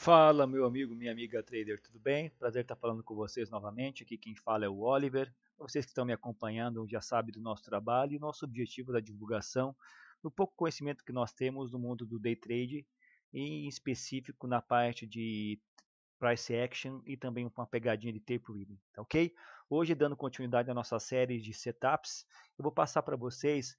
Fala, meu amigo, minha amiga trader, tudo bem? Prazer estar falando com vocês novamente. Aqui quem fala é o Oliver. Vocês que estão me acompanhando já sabem do nosso trabalho e nosso objetivo da divulgação do pouco conhecimento que nós temos no mundo do day trade, em específico na parte de price action e também uma pegadinha de tape reading, tá ok? Hoje, dando continuidade à nossa série de setups, eu vou passar para vocês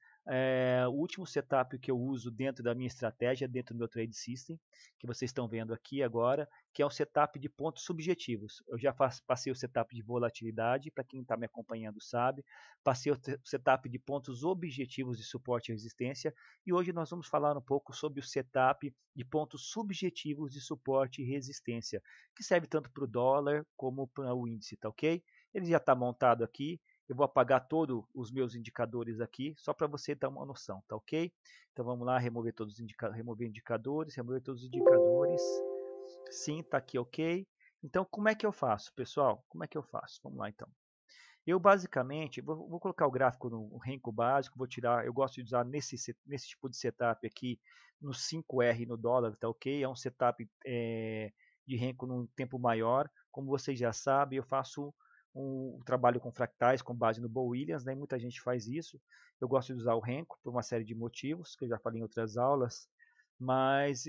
o último setup que eu uso dentro da minha estratégia, dentro do meu trade system, que vocês estão vendo aqui agora, que é o setup de pontos subjetivos. Eu já passei o setup de volatilidade, para quem está me acompanhando sabe, passei o setup de pontos objetivos de suporte e resistência, e hoje nós vamos falar um pouco sobre o setup de pontos subjetivos de suporte e resistência, que serve tanto para o dólar como para o índice, tá ok? Ele já está montado aqui. Eu vou apagar todos os meus indicadores aqui, só para você ter uma noção, tá ok? Então vamos lá, remover todos os remover indicadores, remover todos os indicadores. Sim, tá aqui ok. Então como é que eu faço, pessoal? Como é que eu faço? Vamos lá então. Eu basicamente vou colocar o gráfico no Renko básico, vou tirar, eu gosto de usar nesse tipo de setup aqui no 5R no dólar, tá ok? É um setup de Renko num tempo maior. Como vocês já sabem, eu faço um trabalho com fractais com base no Bo Williams, né? Muita gente faz isso. Eu gosto de usar o Renko por uma série de motivos, que eu já falei em outras aulas, mas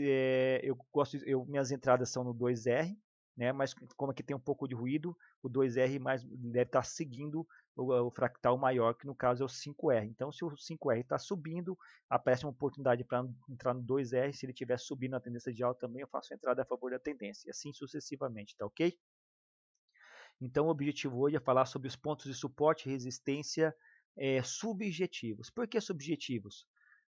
eu gosto, minhas entradas são no 2R, né? Mas como aqui tem um pouco de ruído, o 2R mais deve estar seguindo o fractal maior, que no caso é o 5R. Então, se o 5R está subindo, aparece uma oportunidade para entrar no 2R. Se ele estiver subindo na tendência de alta também, eu faço a entrada a favor da tendência, e assim sucessivamente, tá ok? Então, o objetivo hoje é falar sobre os pontos de suporte e resistência subjetivos. Por que subjetivos?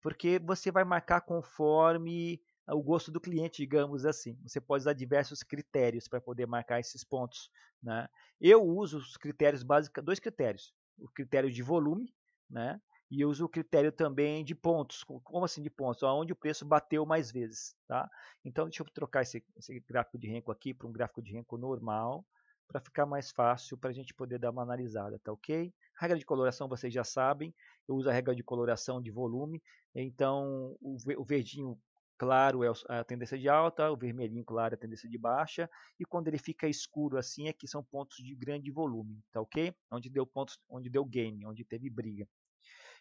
Porque você vai marcar conforme o gosto do cliente, digamos assim. Você pode usar diversos critérios para poder marcar esses pontos, né? Eu uso os critérios básicos, dois critérios. O critério de volume, né? E eu uso o critério também de pontos. Como assim de pontos? Onde o preço bateu mais vezes, tá? Então, deixa eu trocar esse gráfico de Renko aqui para um gráfico de Renko normal, para ficar mais fácil para a gente poder dar uma analisada, tá ok? Regra de coloração vocês já sabem, eu uso a regra de coloração de volume, então o verdinho claro é a tendência de alta, o vermelhinho claro é a tendência de baixa, e quando ele fica escuro assim é que são pontos de grande volume, tá ok? Onde deu pontos, onde deu game, onde teve briga.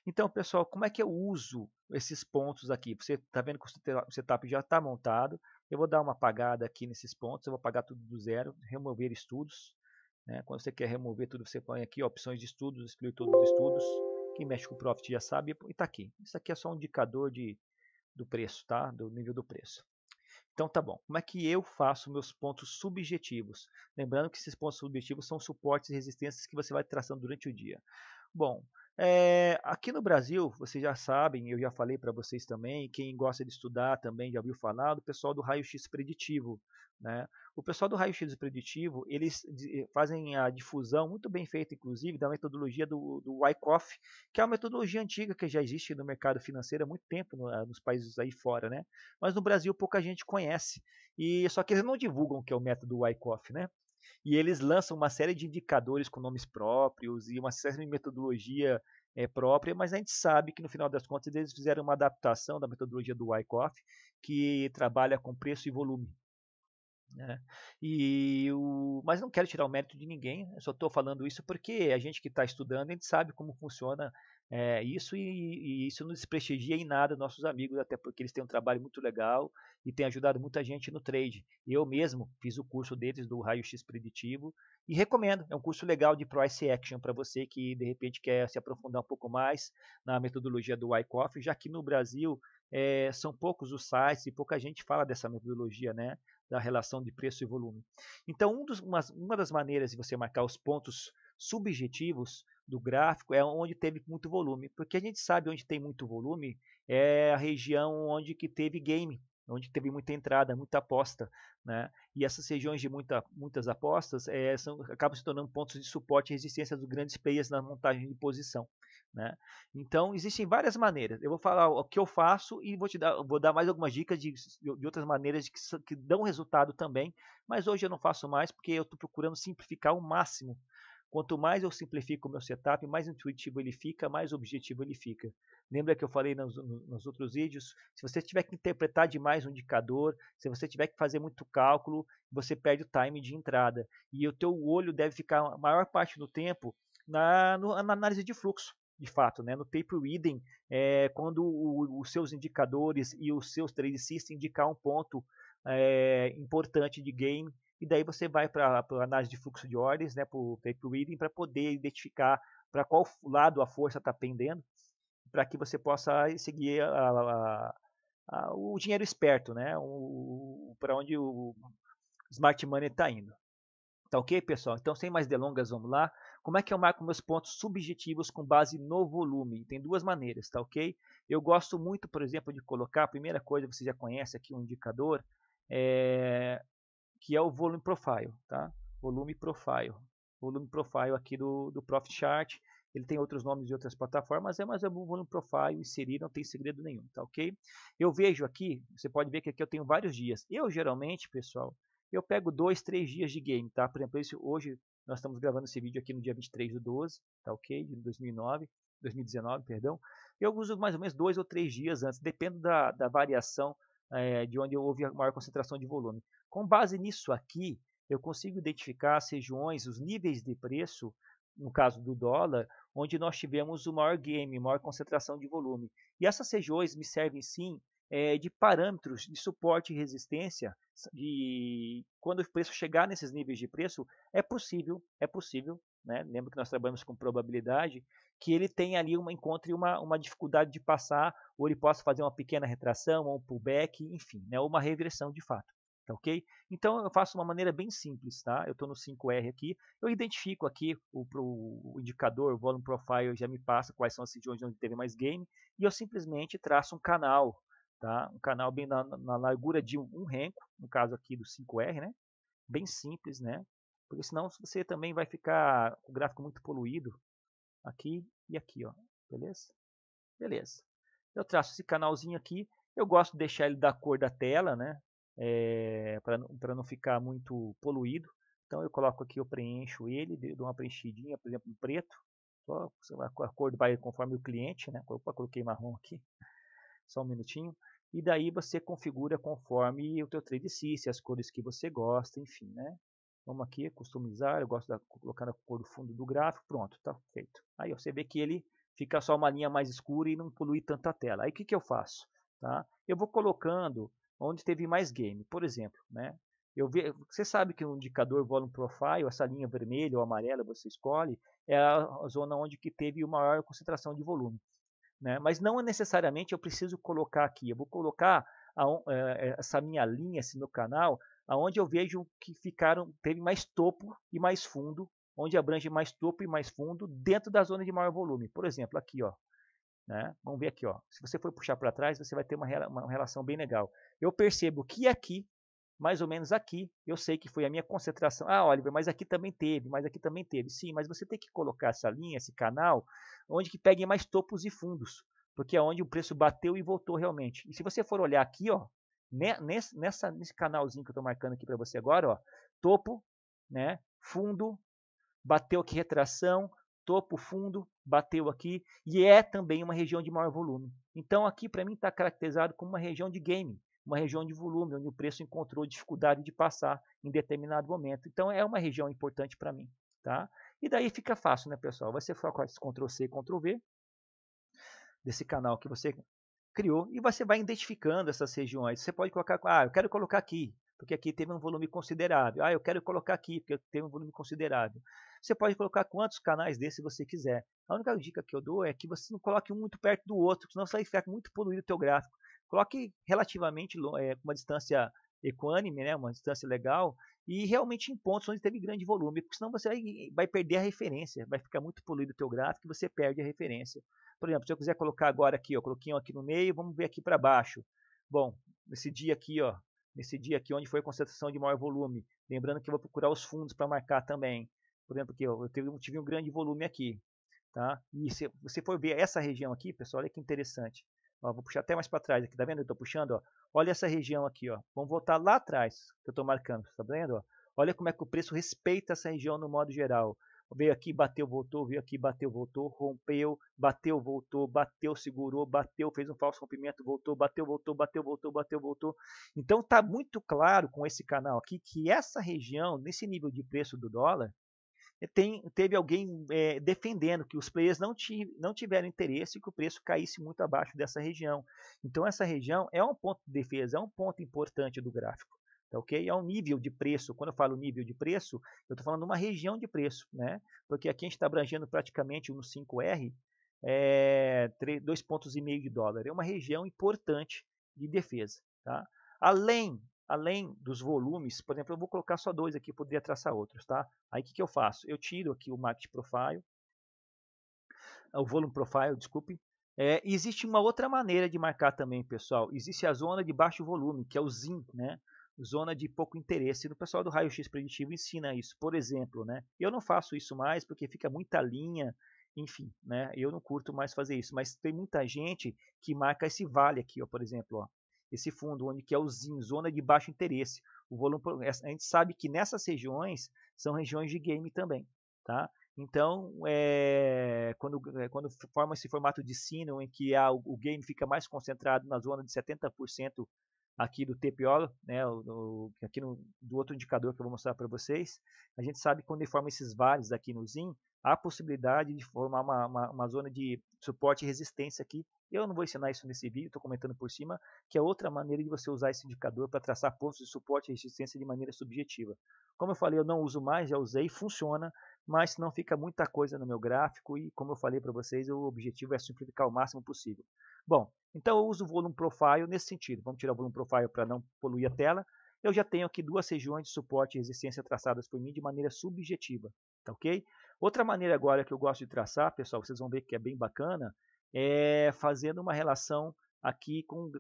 Então, pessoal, como é que eu uso esses pontos aqui? Você está vendo que o setup já está montado. Eu vou dar uma apagada aqui nesses pontos. Eu vou apagar tudo do zero, remover estudos, né? Quando você quer remover tudo, você põe aqui opções de estudos, excluir todos os estudos. Quem mexe com o Profit já sabe. E está aqui. Isso aqui é só um indicador do preço, tá? Do nível do preço. Então tá bom. Como é que eu faço meus pontos subjetivos? Lembrando que esses pontos subjetivos são suportes e resistências que você vai traçando durante o dia. Bom, aqui no Brasil, vocês já sabem, eu já falei para vocês também, quem gosta de estudar também já ouviu falar do pessoal do raio-x preditivo, né? O pessoal do raio-x preditivo, eles fazem a difusão muito bem feita, inclusive, da metodologia do Wyckoff, que é uma metodologia antiga que já existe no mercado financeiro há muito tempo nos países aí fora, né? Mas no Brasil pouca gente conhece, e só que eles não divulgam o que é o método Wyckoff, né? E eles lançam uma série de indicadores com nomes próprios e uma série de metodologia própria, mas a gente sabe que no final das contas eles fizeram uma adaptação da metodologia do Wyckoff, que trabalha com preço e volume, né? Mas não quero tirar o mérito de ninguém, eu só estou falando isso porque a gente que está estudando, a gente sabe como funciona isso e isso não desprestigia em nada nossos amigos, até porque eles têm um trabalho muito legal e têm ajudado muita gente no trade. Eu mesmo fiz o curso deles do raio-x preditivo e recomendo, é um curso legal de price action para você que de repente quer se aprofundar um pouco mais na metodologia do Wyckoff, já que no Brasil são poucos os sites e pouca gente fala dessa metodologia, né? Da relação de preço e volume. Então, uma das maneiras de você marcar os pontos subjetivos do gráfico é onde teve muito volume, porque a gente sabe onde tem muito volume é a região onde que teve game, onde teve muita entrada, muita aposta, né? E essas regiões de muitas apostas acabam se tornando pontos de suporte e resistência dos grandes players na montagem de posição, né? Então existem várias maneiras. Eu vou falar o que eu faço e vou dar mais algumas dicas de outras maneiras que dão resultado também, mas hoje eu não faço mais porque eu estou procurando simplificar ao máximo Quanto mais eu simplifico o meu setup, mais intuitivo ele fica, mais objetivo ele fica. Lembra que eu falei nos outros vídeos? Se você tiver que interpretar demais um indicador, se você tiver que fazer muito cálculo, você perde o time de entrada. E o teu olho deve ficar a maior parte do tempo na análise de fluxo, de fato, né? No tape reading, quando os seus indicadores e os seus trade system indicar um ponto importante de game, e daí você vai para a análise de fluxo de ordens, né, para o tape reading, para poder identificar para qual lado a força está pendendo, para que você possa seguir o dinheiro esperto, né, para onde o smart money está indo. Tá ok, pessoal? Então, sem mais delongas, vamos lá. Como é que eu marco meus pontos subjetivos com base no volume? Tem duas maneiras, tá ok? Eu gosto muito, por exemplo, de colocar, a primeira coisa, você já conhece aqui um indicador, que é o volume profile, tá? Volume profile. Volume profile aqui do Profit Chart. Ele tem outros nomes de outras plataformas, mas é o volume profile inserir, não tem segredo nenhum, tá ok? Eu vejo aqui, você pode ver que aqui eu tenho vários dias. Eu geralmente, pessoal, eu pego 2, 3 dias de game, tá? Por exemplo, hoje nós estamos gravando esse vídeo aqui no dia 23/12, tá ok? De 2019, perdão. Eu uso mais ou menos 2 ou 3 dias antes, depende da variação de onde houve a maior concentração de volume. Com base nisso aqui, eu consigo identificar as regiões, os níveis de preço, no caso do dólar, onde nós tivemos o maior game, maior concentração de volume. E essas regiões me servem sim de parâmetros de suporte e resistência, de quando o preço chegar nesses níveis de preço, é possível, né? Lembra que nós trabalhamos com probabilidade, que ele tenha ali encontre uma dificuldade de passar, ou ele possa fazer uma pequena retração, ou um pullback, enfim, né? Ou uma regressão de fato. Tá ok? Então eu faço uma maneira bem simples, tá? Eu estou no 5R aqui, eu identifico aqui o indicador, o volume profile já me passa quais são as regiões onde teve mais game, e eu simplesmente traço um canal, tá? Um canal bem na largura de um renco, no caso aqui do 5R, né? Bem simples, né? Porque senão você também vai ficar com o gráfico muito poluído aqui e aqui, ó. Beleza? Beleza. Eu traço esse canalzinho aqui, eu gosto de deixar ele da cor da tela, né? Para não ficar muito poluído. Então eu coloco aqui, eu preencho ele, dou uma preenchidinha, por exemplo, em preto. A cor vai conforme o cliente, né? Opa, coloquei marrom aqui. Só um minutinho. E daí você configura conforme o teu trade system, as cores que você gosta, enfim, né? Vamos aqui, customizar, eu gosto de colocar a cor do fundo do gráfico, pronto, tá feito. Aí você vê que ele fica só uma linha mais escura e não polui tanto a tela. Aí o que eu faço? Tá? Eu vou colocando onde teve mais game, por exemplo, né? Você sabe que o indicador volume profile, essa linha vermelha ou amarela, você escolhe, é a zona onde que teve uma maior concentração de volume. Né? Mas não necessariamente eu preciso colocar aqui. Eu vou colocar essa minha linha, esse meu canal, aonde eu vejo que teve mais topo e mais fundo, onde abrange mais topo e mais fundo dentro da zona de maior volume. Por exemplo, aqui, ó. Né? Vamos ver aqui, ó. Se você for puxar para trás, você vai ter uma relação bem legal. Eu percebo que aqui, mais ou menos aqui, eu sei que foi a minha concentração. Ah, Oliver, mas aqui também teve, mas aqui também teve. Sim, mas você tem que colocar essa linha, esse canal, onde que pegue mais topos e fundos, porque é onde o preço bateu e voltou realmente. E se você for olhar aqui, ó, nesse canalzinho que eu estou marcando aqui para você agora, ó, topo, né, fundo, bateu aqui retração, topo, fundo, bateu aqui, e é também uma região de maior volume. Então aqui para mim está caracterizado como uma região de game, uma região de volume, onde o preço encontrou dificuldade de passar em determinado momento. Então é uma região importante para mim. Tá? E daí fica fácil, né, pessoal? Vai ser Ctrl+C, Ctrl+V desse canal que você criou e você vai identificando essas regiões. Você pode colocar, eu quero colocar aqui, porque aqui teve um volume considerável. Eu quero colocar aqui, porque teve um volume considerável. Você pode colocar quantos canais desses você quiser. A única dica que eu dou é que você não coloque um muito perto do outro, senão você vai ficar muito poluído o teu gráfico. Coloque relativamente com uma distância equânime, né, uma distância legal, e realmente em pontos onde teve grande volume, porque senão você vai perder a referência, vai ficar muito poluído o teu gráfico e você perde a referência. Por exemplo, se eu quiser colocar agora aqui, ó, coloquei um aqui no meio, vamos ver aqui para baixo. Bom, nesse dia aqui, ó, onde foi a concentração de maior volume, lembrando que eu vou procurar os fundos para marcar também. Por exemplo, aqui, ó, eu tive um grande volume aqui, tá? E se você for ver essa região aqui, pessoal, olha que interessante. Ó, vou puxar até mais para trás aqui, tá vendo? Eu estou puxando, ó. Olha essa região aqui, ó. Vamos voltar lá atrás, que eu estou marcando, tá vendo? Ó? Olha como é que o preço respeita essa região no modo geral. veio aqui, bateu, voltou, veio aqui, bateu, voltou, rompeu, bateu, voltou, bateu, segurou, bateu, fez um falso rompimento, voltou, bateu, voltou, bateu, voltou, bateu, voltou. Então está muito claro com esse canal aqui que essa região, nesse nível de preço do dólar, teve alguém defendendo que os players não tiveram interesse que o preço caísse muito abaixo dessa região. Então essa região é um ponto de defesa, é um ponto importante do gráfico. Tá, ok? É um nível de preço. Quando eu falo nível de preço, eu estou falando de uma região de preço, né? Porque aqui a gente está abrangendo praticamente no 5R 2,5 pontos de dólar. É uma região importante de defesa. Tá? Além dos volumes, por exemplo, eu vou colocar só dois aqui, poderia traçar outros, tá? Aí o que eu faço? Eu tiro aqui o Market Profile, o Volume Profile, desculpe. Existe uma outra maneira de marcar também, pessoal. Existe a zona de baixo volume, que é o ZIN, né? Zona de pouco interesse. O pessoal do raio-x preditivo ensina isso, por exemplo, né? Eu não faço isso mais porque fica muita linha, enfim, né? Eu não curto mais fazer isso, mas tem muita gente que marca esse vale aqui, ó, por exemplo, ó. Esse fundo, onde que é o ZIN, zona de baixo interesse. O volume, a gente sabe que nessas regiões são regiões de game também, tá? Então, quando forma esse formato de sino, em que o game fica mais concentrado na zona de 70% aqui do TPO, né, aqui do outro indicador que eu vou mostrar para vocês, a gente sabe que quando ele forma esses vales aqui no ZIN, há a possibilidade de formar uma zona de suporte e resistência aqui. Eu não vou ensinar isso nesse vídeo, estou comentando por cima, que é outra maneira de você usar esse indicador para traçar pontos de suporte e resistência de maneira subjetiva. Como eu falei, eu não uso mais, já usei, funciona, mas não fica muita coisa no meu gráfico e, como eu falei para vocês, o objetivo é simplificar o máximo possível. Bom, então eu uso o Volume Profile nesse sentido. Vamos tirar o Volume Profile para não poluir a tela. Eu já tenho aqui duas regiões de suporte e resistência traçadas por mim de maneira subjetiva, tá ok? Outra maneira agora que eu gosto de traçar, pessoal, vocês vão ver que é bem bacana, é fazendo uma relação aqui com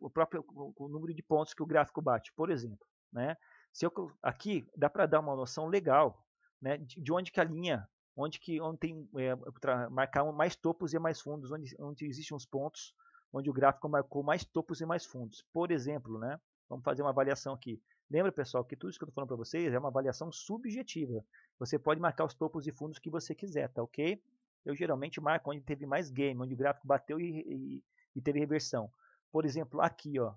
o número de pontos que o gráfico bate, por exemplo, né? Aqui dá para dar uma noção legal, né, de onde que a linha, onde tem marcar mais topos e mais fundos, onde existem os pontos, onde o gráfico marcou mais topos e mais fundos. Por exemplo, né, vamos fazer uma avaliação aqui. Lembra, pessoal, que tudo isso que eu estou falando para vocês é uma avaliação subjetiva. Você pode marcar os topos e fundos que você quiser, tá ok? Eu geralmente marco onde teve mais game, onde o gráfico bateu e teve reversão. Por exemplo, aqui, ó,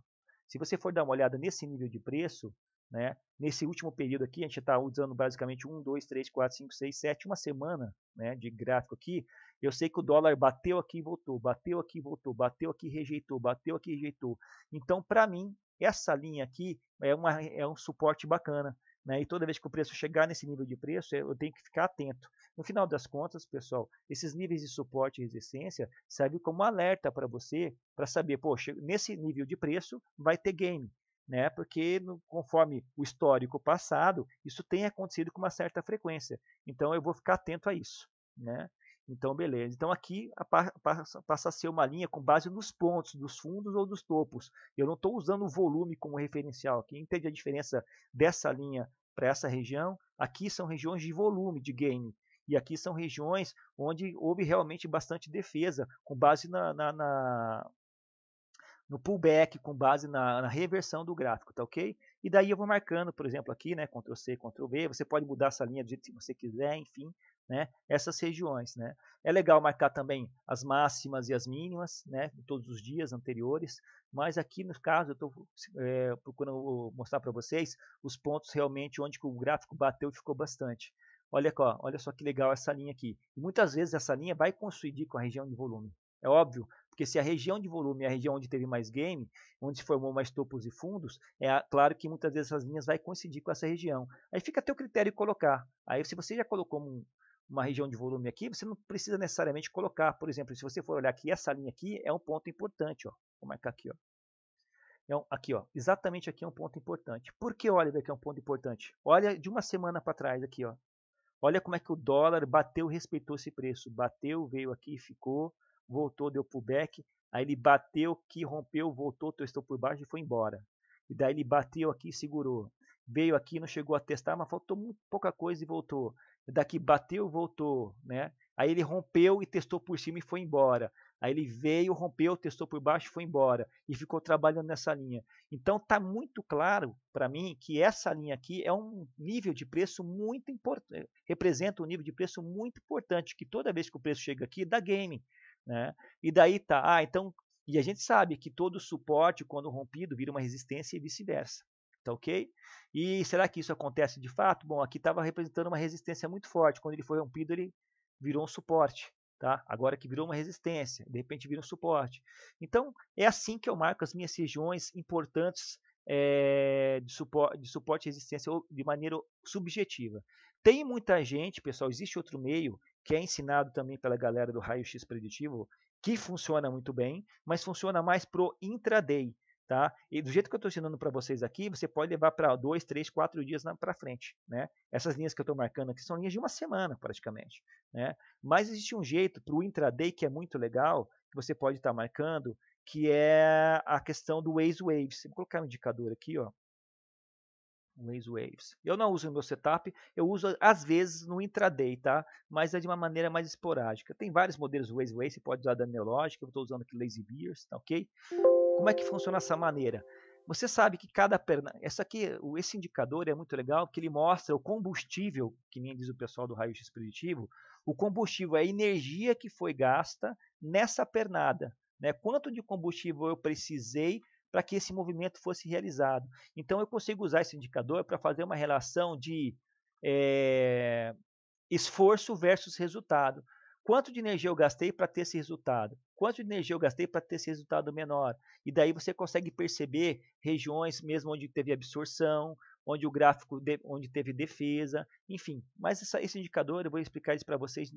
se você for dar uma olhada nesse nível de preço, né, nesse último período aqui, a gente está usando basicamente 1, 2, 3, 4, 5, 6, 7, uma semana, né, de gráfico aqui. Eu sei que o dólar bateu aqui e voltou, bateu aqui e voltou, bateu aqui e rejeitou, bateu aqui e rejeitou. Então, para mim, essa linha aqui é um suporte bacana, né? E toda vez que o preço chegar nesse nível de preço, eu tenho que ficar atento. No final das contas, pessoal, esses níveis de suporte e resistência servem como alerta para você, para saber, poxa, nesse nível de preço vai ter game, né? Porque conforme o histórico passado, isso tem acontecido com uma certa frequência. Então eu vou ficar atento a isso, né? Então, beleza. Então aqui passa a ser uma linha com base nos pontos, dos fundos ou dos topos. Eu não estou usando o volume como referencial. Aqui entende a diferença dessa linha para essa região? Aqui são regiões de volume de game. E aqui são regiões onde houve realmente bastante defesa, com base no pullback, com base na reversão do gráfico, tá ok? E daí eu vou marcando, por exemplo, aqui, né, Ctrl C, Ctrl V, você pode mudar essa linha do jeito que você quiser, enfim, né, essas regiões, né. É legal marcar também as máximas e as mínimas, né, de todos os dias anteriores, mas aqui no caso eu estou procurando mostrar para vocês os pontos realmente onde o gráfico bateu e ficou bastante. Olha só que legal essa linha aqui. E muitas vezes essa linha vai coincidir com a região de volume. É óbvio, porque se a região de volume é a região onde teve mais game, onde se formou mais topos e fundos, claro que muitas vezes essas linhas vai coincidir com essa região. Aí fica a teu critério colocar. Aí se você já colocou uma região de volume aqui, você não precisa necessariamente colocar. Por exemplo, se você for olhar aqui, essa linha aqui é um ponto importante. Ó. Vou marcar aqui. Ó. Aqui, ó, exatamente aqui é um ponto importante. Por que, Oliver, que é um ponto importante? Olha de uma semana para trás aqui. Ó. Olha como é que o dólar bateu e respeitou esse preço. Bateu, veio aqui, ficou, voltou, deu pullback. Aí ele bateu aqui, rompeu, voltou, testou por baixo e foi embora. E daí ele bateu aqui e segurou. Veio aqui, não chegou a testar, mas faltou muito pouca coisa e voltou. Daqui bateu, voltou, né? Aí ele rompeu e testou por cima e foi embora. Aí ele veio, rompeu, testou por baixo e foi embora. E ficou trabalhando nessa linha. Então está muito claro para mim que essa linha aqui é um nível de preço muito importante, representa um nível de preço muito importante, que toda vez que o preço chega aqui, dá game. Né? E daí tá, então, e a gente sabe que todo suporte, quando rompido, vira uma resistência e vice-versa. Tá ok? E será que isso acontece de fato? Bom, aqui estava representando uma resistência muito forte. Quando ele foi rompido, ele virou um suporte. Tá? Agora que virou uma resistência, de repente vira um suporte. Então, é assim que eu marco as minhas regiões importantes de suporte e resistência de maneira subjetiva. Tem muita gente, pessoal, existe outro meio que é ensinado também pela galera do raio-x preditivo, que funciona muito bem, mas funciona mais para o intraday. Tá? E do jeito que eu estou ensinando para vocês aqui, você pode levar para 2, 3, 4 dias para frente. Né? Essas linhas que eu estou marcando aqui são linhas de uma semana, praticamente. Né? Mas existe um jeito para o intraday que é muito legal, que você pode estar marcando, que é a questão do Waze Waves. Vou colocar um indicador aqui, ó. Waze Waves. Eu não uso no meu setup, eu uso às vezes no intraday, tá? Mas é de uma maneira mais esporádica. Tem vários modelos Waze Waves, você pode usar da Neologic, eu estou usando aqui Lazy Bears, tá ok? Como é que funciona essa maneira? Você sabe que cada perna, esse indicador é muito legal porque ele mostra o combustível, que nem diz o pessoal do raio-x preditivo, o combustível é a energia que foi gasta nessa pernada, né? Quanto de combustível eu precisei para que esse movimento fosse realizado. Então eu consigo usar esse indicador para fazer uma relação de esforço versus resultado. Quanto de energia eu gastei para ter esse resultado? Quanto de energia eu gastei para ter esse resultado menor? E daí você consegue perceber regiões mesmo onde teve absorção, onde o gráfico onde teve defesa, enfim. Mas esse indicador eu vou explicar isso para vocês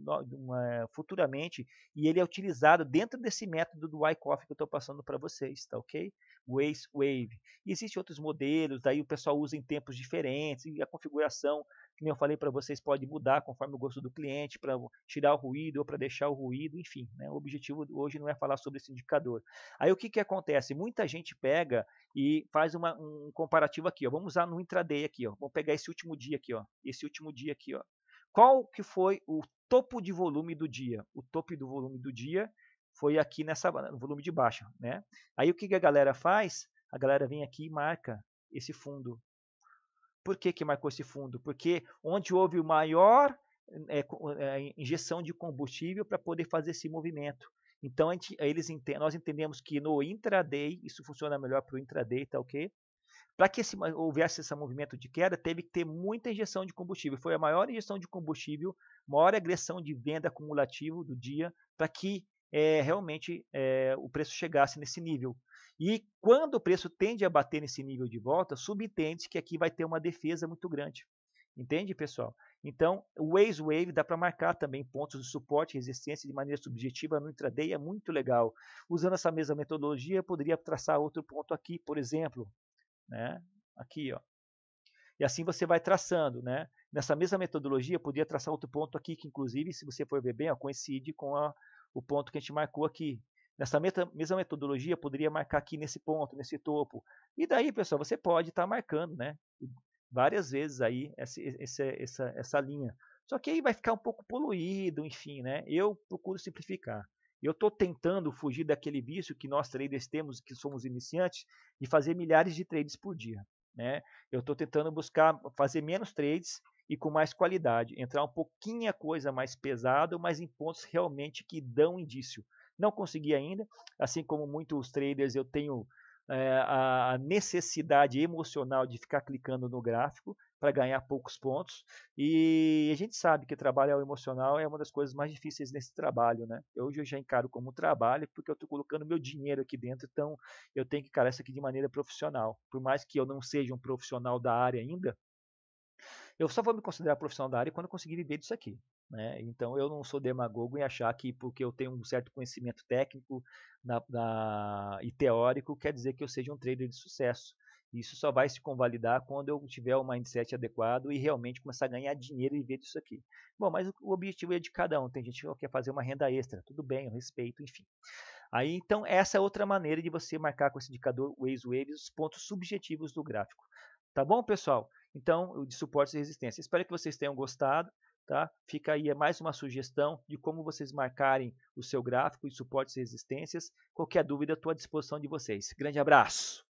futuramente e ele é utilizado dentro desse método do Wyckoff que eu estou passando para vocês, tá ok? Waze Wave. E existem outros modelos, daí o pessoal usa em tempos diferentes e a configuração, como eu falei para vocês, pode mudar conforme o gosto do cliente, para tirar o ruído ou para deixar o ruído, enfim. Né? O objetivo hoje não é falar sobre esse indicador. Aí o que acontece? Muita gente pega e faz um comparativo aqui. Ó. Vamos usar no intraday aqui. Ó. Vamos pegar esse último dia aqui. Ó. Esse último dia aqui. Ó. Qual que foi o topo de volume do dia? O topo do volume do dia foi aqui no volume de baixa. Né? Aí o que a galera faz? A galera vem aqui e marca esse fundo. Por que marcou esse fundo? Porque onde houve o maior injeção de combustível para poder fazer esse movimento. Então, nós entendemos que no intraday, isso funciona melhor para o intraday, tá ok? Para que houvesse esse movimento de queda, teve que ter muita injeção de combustível. Foi a maior injeção de combustível, maior agressão de venda acumulativo do dia, para que realmente o preço chegasse nesse nível. E quando o preço tende a bater nesse nível de volta, subentende que aqui vai ter uma defesa muito grande. Entende, pessoal? Então, o Waze Wave dá para marcar também pontos de suporte e resistência de maneira subjetiva no intraday, é muito legal. Usando essa mesma metodologia, eu poderia traçar outro ponto aqui, por exemplo, né? Aqui, ó. E assim você vai traçando, né? Nessa mesma metodologia, eu poderia traçar outro ponto aqui, que inclusive, se você for ver bem, ó, coincide com o ponto que a gente marcou aqui. Nessa mesma metodologia, eu poderia marcar aqui nesse ponto, nesse topo. E daí, pessoal, você pode estar marcando, né? Várias vezes aí essa linha. Só que aí vai ficar um pouco poluído, enfim, né? Eu procuro simplificar. Eu estou tentando fugir daquele vício que nós traders temos, que somos iniciantes, de fazer milhares de trades por dia. Né? Eu estou tentando buscar fazer menos trades e com mais qualidade. Entrar um pouquinho a coisa mais pesada, mas em pontos realmente que dão indício. Não consegui ainda, assim como muitos traders eu tenho a necessidade emocional de ficar clicando no gráfico para ganhar poucos pontos. E a gente sabe que trabalhar o emocional é uma das coisas mais difíceis nesse trabalho, né? Hoje eu já encaro como trabalho porque eu estou colocando meu dinheiro aqui dentro, então eu tenho que encarar isso aqui de maneira profissional. Por mais que eu não seja um profissional da área ainda, eu só vou me considerar profissional da área quando eu conseguir viver disso aqui. Né? Então eu não sou demagogo em achar que porque eu tenho um certo conhecimento técnico e teórico quer dizer que eu seja um trader de sucesso. Isso só vai se convalidar quando eu tiver um mindset adequado e realmente começar a ganhar dinheiro e viver disso aqui. Bom, mas o objetivo é de cada um. Tem gente que quer fazer uma renda extra. Tudo bem, eu respeito, enfim. Aí, então, essa é outra maneira de você marcar com esse indicador Waze Waves os pontos subjetivos do gráfico. Tá bom, pessoal? Então, de suporte e resistência. Espero que vocês tenham gostado. Tá? Fica aí mais uma sugestão de como vocês marcarem o seu gráfico e suportes e resistências. Qualquer dúvida, estou à disposição de vocês. Grande abraço!